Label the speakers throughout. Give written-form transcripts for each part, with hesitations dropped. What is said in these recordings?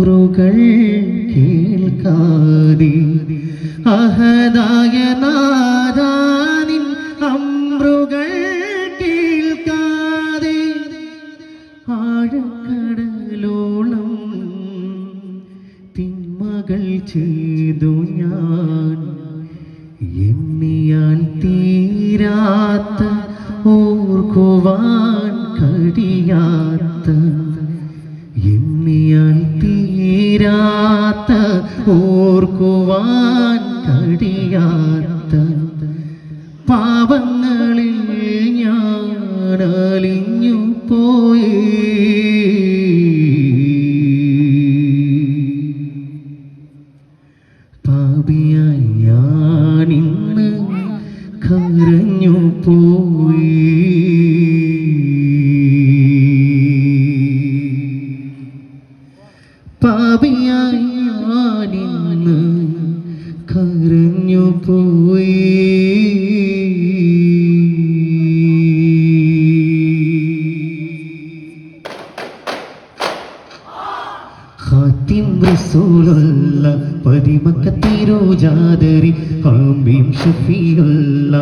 Speaker 1: അമ്രുകൾ കേൾക്കാതെ അഹദായ നാദാനിൻ അമ്രുകൾ കേൾക്കാതെ ആഴക്കടലോളം തിന്മകൾ ചെയ്തു ഞാൻ എണ്ണിയാൽ തീരാത്ത ഓർക്കുവാൻ കഴിയാത്ത എണ്ണിയാൽ തീരാത്ത ഓർക്കുവാൻ കഴിയാത്ത പാപങ്ങളിൽ ഞാൻ അലിഞ്ഞു പോയി പാപിയായി ഞാനിന്ന് കരഞ്ഞു പോയി പാപിയായി ഞാനിന്ന് കരഞ്ഞു പോയി ഖാതിം റസൂലുള്ള പതിമക്കത്തിരുജാദരി ഹബീബ് ഷഫീഉള്ള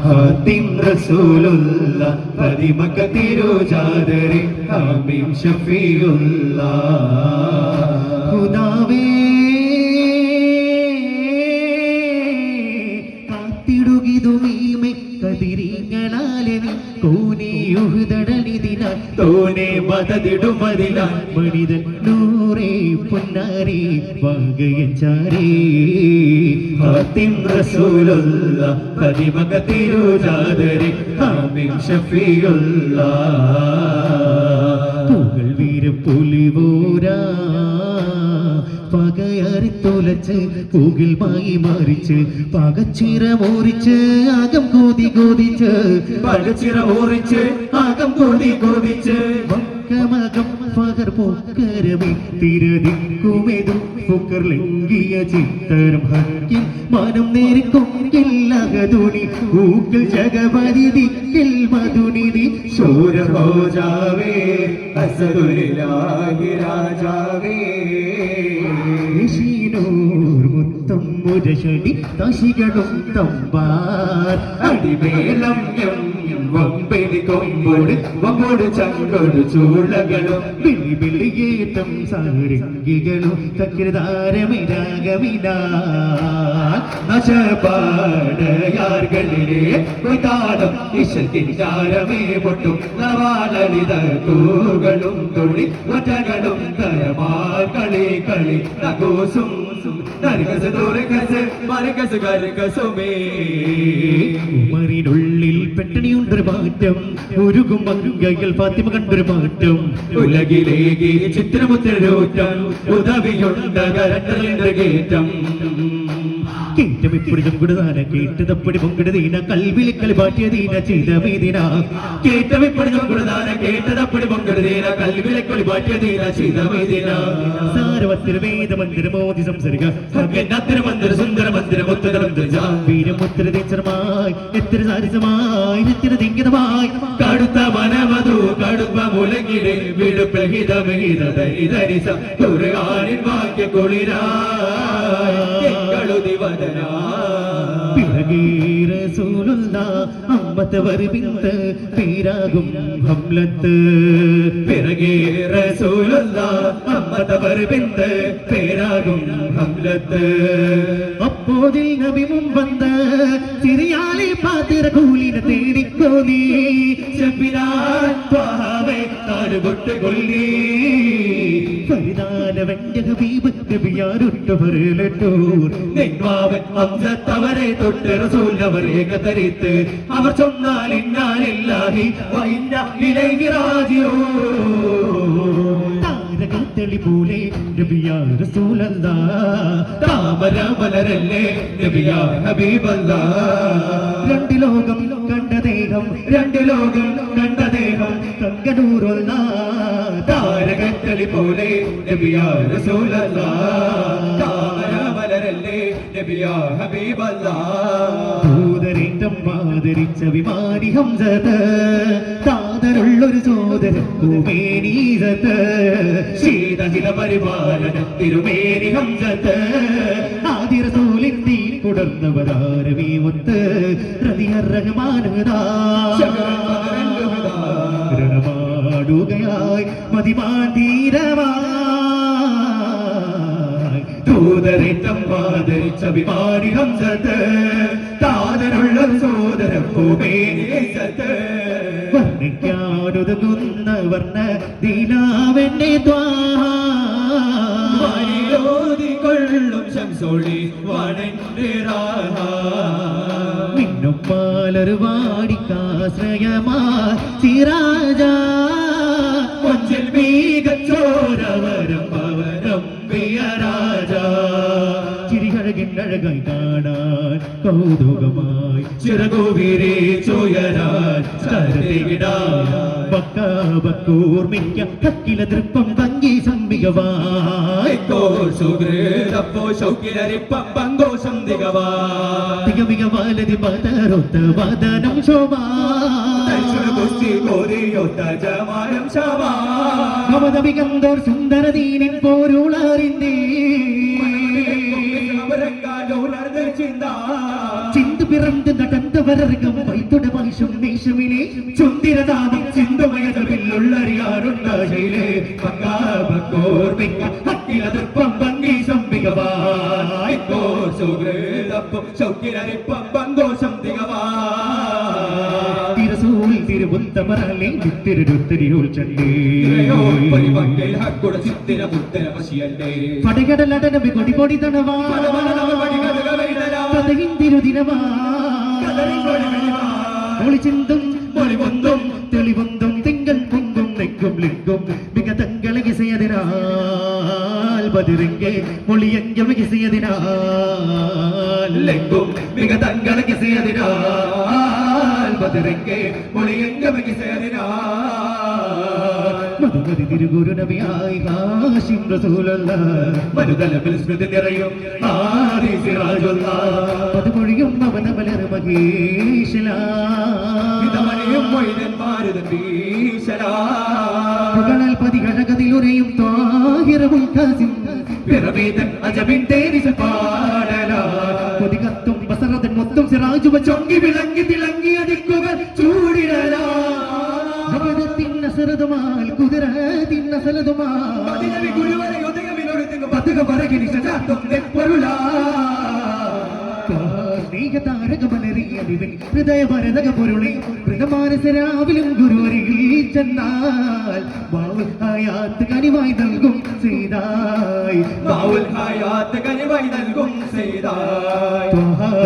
Speaker 1: ഖാതിം റസൂലുള്ള പതിമക്കത്തിരുജാദരി ഹബീബ് ഷഫീഉള്ള ഖുദാവേ കാത്തിടുകിതുമീമെ കതിരിങ്ങളാലെ കോനെയുഹുദടലിതിനാൽ തോനെ മതതിടുമതിനാൽ മണിതൻ നൂറേ പൊന്നാരേ വാകയച്ചാരേ ഖാതിം റസൂലുള്ള പതിമകത്തിരുജാദരി ഹബീബ് ഷഫീഉള്ള പുകൾ വീരം പുലിവോരാ പകയറിത്തുലച്ച് പുകിൽ മായി മാറിച്ച് പകച്ചിറ മോറിച്ച് ആകം കോതി കോതിച്ച് പകച്ചിറ മോറിച്ച് ആകം കോതി കോതിച്ച് മകം പകർ പൊക്കരമേ തിരതിക്കുമെതും പൊക്കർ ലംഘിയ ചിത്തരം ഹക്കിൽ മനം നേരിക്കൊങ്കില്ലകതുണി ൂക്കൽ ജഗപരിതിക്കൽ മധുനിധി ശൂരഭോജാവേ അസദുലില്ലാഹി രാജാവേ മുത്തം മുരശടി തശികളും തമ്പാർ അടിമേലം വമ്പെലി കൊമ്പോട് ചങ്കോട് ചൂളകളും വിളിയേറ്റം സാരംഗികളും തകൃതാരമിരാഗമിനാ നശപാടയാർകളിലെ താളം ഇശത്തിൻചാരമേ പൊട്ടും നവാലളിത തൂകളും തുള്ളി ഒറ്റകളും തരമാർ കളി കളി നഗോസും ഉമറിനുള്ളിൽ പെട്ടണിയുണ്ടൊരു മാറ്റം ഒരുകും മങ്കകൾ ഫാത്തിമ കണ്ടൊരു മാറ്റം ഉലകിലേക്ക് ചിത്രമുദ്രരോറ്റം ഉദവിയുണ്ടകരണ്ടലിന്റെ കയറ്റം കേറ്റമെപ്പൊടി ചൊങ്കുടുതാന കേട്ടതപ്പൊടി പൊങ്കിടുതീന കൽവിളിക്കൽ പാറ്റിയതീന ചെയ്തമീതിന കേറ്റമെപ്പൊടി ചൊങ്കുടുതാന കേട്ടതപ്പൊടി പൊങ്കിടുതീന കൽവിളിക്കൽ പാറ്റിയതീന ചെയ്തമീതിന സാരവത്തിര വേദമന്ദിര മോദി സംസരിക മന്ദിര സുന്ദര മന്ദിര വീരമുത്തിര തീച്ചരമായി എത്തിര സാരിസമായി എത്തിര തിങ്കിതമായി കടുത്ത മനമധു കടുപ്പ മുലകിടെ വിടുപ്പിൽ ഹിതമിതരിസ കുറുകാനിൻ വാക്യ കുളിരാ റസൂലുള്ള അമ്മത്ത് വരിബിന്ത് പേരാകും ഹംലത്ത് പിറകെ റസൂലുള്ള അമ്മത്ത് വരിബിന്ത് പേരാകും ഹംലത്ത് അപ്പോതിൽ നബി മുമ്പന്ത് സിറിയാലെ പാതിര കൂലിനെ തേടിക്കോ നീ ശബിനാൻ ത്വാഹവേ താടുകൊട്ട് കൊല്ലി ഫരിദാനവന്റെ ഹബീബ് നബിയാരുട്ടവരിലട്ടൂർ നെന്മാവൻ അംസത്തവരെ തൊട്ട് റസൂലവരെ കതരിത്ത് അവർ ചൊന്നാൽ ഇന്നാലില്ലാഹി വഇന്ന ഇലൈഹി റാജിഊൻ താരകത്തളി പോലെ നബിയാ റസൂലല്ലാഹ് താമര മലരല്ലേ നബിയാ ഹബീബല്ലാഹ് രണ്ട് ലോകം കണ്ട ദേഹം രണ്ട് ലോകം കണ്ട ദേഹം കങ്കനൂറുള്ള താരകത്തളി പോലെ നബിയാ റസൂലല്ലാഹ് താമര മലരല്ലേ നബിയാ ഹബീബല്ലാഹ് ഭൂതരേറ്റം ആദരിച്ച വിമാനി ഹംസത്ത് താതരുള്ളൊരു സോദരൻ ഭൂമേനീസത്ത് ശീതഹിത പരിപാലന തിരുമേനി ഹംസത്ത് ആദി റസൂലിൻ ദീൻ തുടർന്നവരാരവീ ഒത്ത് റളിയർ റഹ്മാനുദാ രണമാടുകയായി മതിമാൻ ധീരമായി ദൂതരേറ്റം ആദരിച്ചഭിമാനി ഹംസത്ത് താതരുള്ള സോദരൻ ഭൂമേനീസത്ത് വർണ്ണിക്കാനൊതുങ്ങുന്ന വർണ്ണ ദീനാവെന്നെ ോതിക്കൊള്ളും ശംസോളി വണന്റെ മിന്നും പാലർവാടിക്കാശ്രയമാ സിറാജ മഞ്ചൽ മീകച്ചോരവരം പവരം പ്രിയരാജ ചിരികഴകിന്നഴകായി കാണാൻ കൗതുകമായി ചിറകുവിരെ ചോയരാൻ ബക്കൂർമിക്ക കക്കില തൃപ്പം ഭംഗി സംവികവായിപ്പോ ശൗക്കിലരിപ്പം പങ്കോഷം തികമികവാലതി പതരൊത്ത വദനം ശോഭാമതമികന്തോർ സുന്ദരദീനിൻ പോരുളറിന്തേ ചിന്തു പിറந்து നടന്നവരകം വൈത്തുട വൈശും ദേശമിലെ ചുന്തിരതാമം ചിന്തുമയതമില്ലുള്ളറിയാറുണ്ടായില്ലേ പങ്കാബക്കോർമിക്ക ഹക്കിലതർപ്പം ഭംഗി സംവികവായിപ്പോ സുഹൃതപ്പം ശൗക്കിലരിപ്പം പങ്കോഷം തിരസൂൽ തിരുവുത്തമറലേ തിരുരുത്തിരിയോൾ ചണ്ടേ പടകടലടനബി കൊടി കൊടി തണവാ തിരുദിനമാ ഒളിച്ചിന്തും ഒളിവൊന്തും തെളിവൊന്തും തിങ്കൾ പൊങ്കും നെങ്കും ലിങ്കും മിക തങ്ങളെ കിസയതിനാൽ ബദിറിങ്കെ മൊളിയങ്കം കിസയതിനാൽ ലെങ്കും മിക തങ്ങളെ കിസയതിനാൽ ബദിറിങ്കെ മൊളിയങ്കം കിസയതിനാൽ മധുമതി തിരുഗുരു നബിയായി ഹാഷിം റസൂലുള്ളാഹ് മരുതലമിൽ സ്മൃതി നിറയും ആദി സിറാജുള്ളാഹ് പദമൊഴിയും അവനമലർ മഹേശലാ വിതമണിയും മൊയ്തന്മാരുതൻ വീശലാ പുകളൽ പതികഴകതിലുരയും താഹിറമുൽ ഖാസിം പിറവീതൻ അജബിൻ തേരിസ പാടലാ കൊതികത്തും ബസറതൻ മൊത്തം സിറാജുവ ചൊങ്കി വിളങ്ങി തിളങ്ങി അതിക്കുകൾ ചൂടിടലാ സരദമാൽ കുതിരത്തിൻ സലദമാൽ ഗുരുവരെ ഉദയമിനൊരുങ്ങും പതുക പറകിനി സജാത്തും നെപ്പൊരുളാ താരകമലറിയതിവൻ ഹൃദയഭരതക പൊരുളി ഹൃദമാനസരാവിലും ഗുരുവരികിൽ ചെന്നാൽ ബാവുൽ ഹയാത്ത് കനിവായി നൽകും ചെയ്തായി ബാവുൽ ഹയാത്ത് കനിവായി നൽകും ചെയ്തായി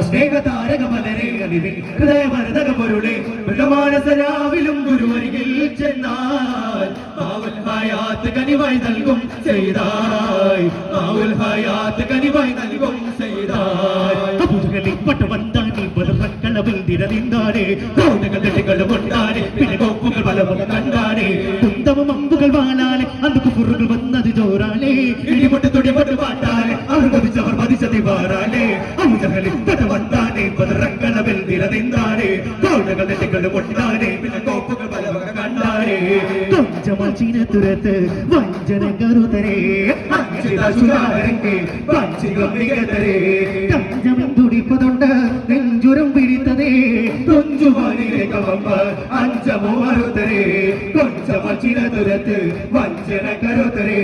Speaker 1: സ്നേഹതാരകമലറിയതിവൻ ഹൃദയഭരതക പൊരുളി ഹൃദമാനസരാവിലും ഗുരുവരികിൽ ചെന്നാൽ ബാവുൽ ഹയാത്ത് കനിവായി നൽകും ചെയ്തായി ബാവുൽ ഹയാത്ത് കനിവായി നൽകും ചെയ്തായി പട്ട വന്താനി ബലമക്കളവിൽ നിരനിന്താനേ കോട്ടകളും ഉണ്ടാനേ പിന്നെ കോപ്പുകൾ ബലവും കണ്ടാനേ കുന്തവും അമ്പുകൾ വാളാനേ അന്ന് കുറുകൾ വന്നത് ചോറാനേ ഇടിപൊട്ട് തുടിപൊട്ട് പാട്ടാനേ അവർ മതിച്ചവർ മതിച്ചതി വാറാനേ അമുജകളിൽ പട്ട വന്താനേ ബലറക്കളവിൽ നിരനിന്താനേ കോട്ടകളും ഉണ്ടാനേ പിന്നെ കോപ്പുകൾ ബലവും കണ്ടാനേ കൊഞ്ചമാച്ചിനത്തുരത്ത് വഞ്ചന കരുതരേ വഞ്ചികം മികതരേ തുടിപ്പതുണ്ട് നെഞ്ചുരം പിടിത്തതേ കൊഞ്ചുമാനിലെ കവമ്പ അഞ്ചമോ അറുതരേ കൊഞ്ചമച്ചിനതുരത്ത് വഞ്ചന കരുതരേ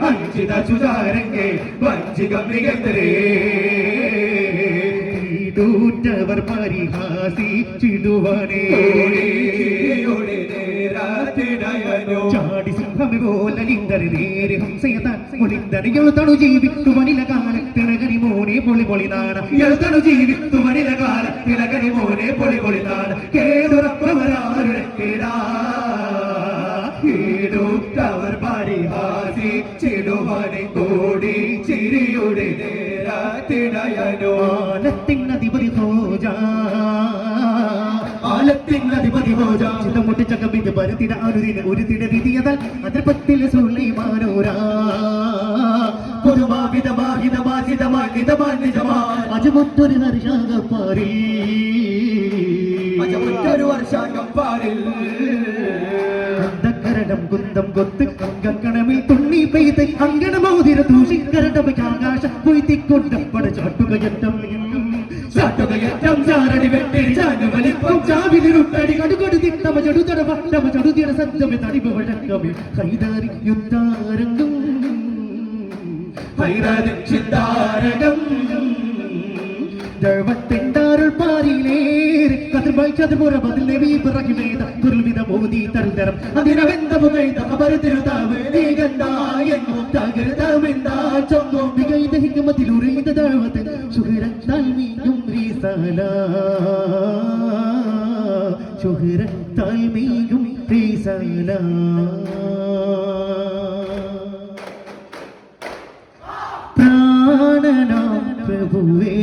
Speaker 1: അഞ്ചിത ചുചാരങ്കെ വഞ്ചികം മികതരേ ദൂറ്റവർ പരിഹാസിച്ചിടുവാനേ ചാടി സിംഹമി പോലിന്ദരി നേരെ ഹംസയതാൻ ഒളിന്ദരി എഴുതണു ജീവിക്കുവനില കാല തിളകരി മോനെ പൊളി പൊളിനാണ് എഴുതണു ജീവിക്കുവനില കാല തിളകരി മോനെ പൊളി പൊളിനാണ് കേടുറപ്പവരാരുടെ കേടൂറ്റവർ പരിഹാസിച്ചിടുവാനെ കോടി ചിരിയുടെ നേരത്തിടയനോ ആലത്തിനധിപതി ഭോജാ ആലത്തിനധിപതി ഭോജാ ചിതമുട്ടിച്ചകമ്പിന്റെ പരത്തിന അനുദിന ഒരു തിട വിധിയതാൽ അതിർപ്പത്തിൽ സുലൈമാനോരാ അജമുറ്റൊരു വർഷാകപ്പാരിൽ കുന്തം കൊത്ത് അങ്കക്കണമിൽ തുണ്ണി പെയ്ത് അങ്കണമോതിര ദൂഷിക്കരടവയ്ക്ക് ആകാശം പൊയ്ത്തിക്കൊണ്ടപ്പട ചാട്ടുകയറ്റം ചാരടി വെട്ടടി ചാഞ്ഞു വലിപ്പം ചാവിലിരുട്ടടി കടുകടു തിട്ടമ ചടുതട വട്ടമ ചടുതിയുടെ സദ്യമെ തടിപ വഴക്കമേ കൈതാരി യുദ്ധാരംഗം ചിന്താരകം ദൈവത്തിൻ്റരുൾ പാരിലേറി കതിർവായി ചതുപുറ ബദൽ നബി പിറകിമേത കുരുവിധ മോദി തരുതരം അതിനവെന്ത മുഖൈത അപരതിരുതാവ് നീ കണ്ടായെന്നോ തകരുതാമെന്താ ചൊന്നോ മികൈത ഹിക്കുമതിലുറൈത ദഴവത്ത് ശുഹരത്താൽ മീനും റീസാല ശുഹരത്താൽ മീനും റീസാല പ്രാണനാം പ്രഭുവേ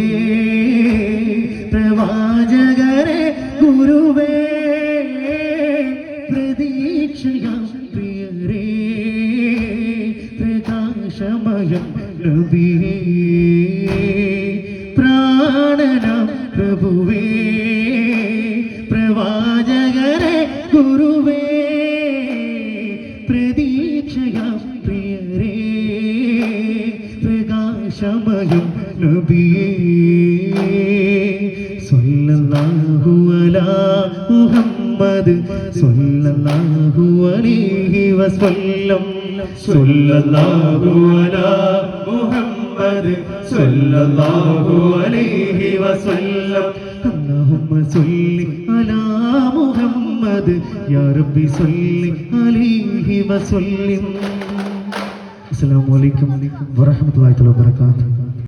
Speaker 1: പ്രവാചകരെ ഗുരുവേ പ്രതീക്ഷയാം പ്രിയരേ പ്രകാശമയം നബിയേ പ്രാണനാം പ്രഭുവേ പ്രവാചകരെ ഗുരുവേ പ്രതീക്ഷയാം പ്രിയരേ പ്രകാശമയം നബിയേ സ്വല്ലല്ലാഹു അലാ മുഹമ്മദ് സ്വല്ലല്ലാഹു അലൈഹി വസല്ലം സ്വല്ലല്ലാഹു അലാ മുഹമ്മദ് സ്വല്ലല്ലാഹു അലൈഹി വസല്ലം അല്ലാഹുമ്മ സ്വല്ലി അലാ മുഹമ്മദ് യാ റബ്ബി സ്വല്ലി അലൈഹി വസല്ലം. അസ്സലാമു അലൈക്കും വറഹ്മത്തുള്ളാഹി വബറകാതുഹു.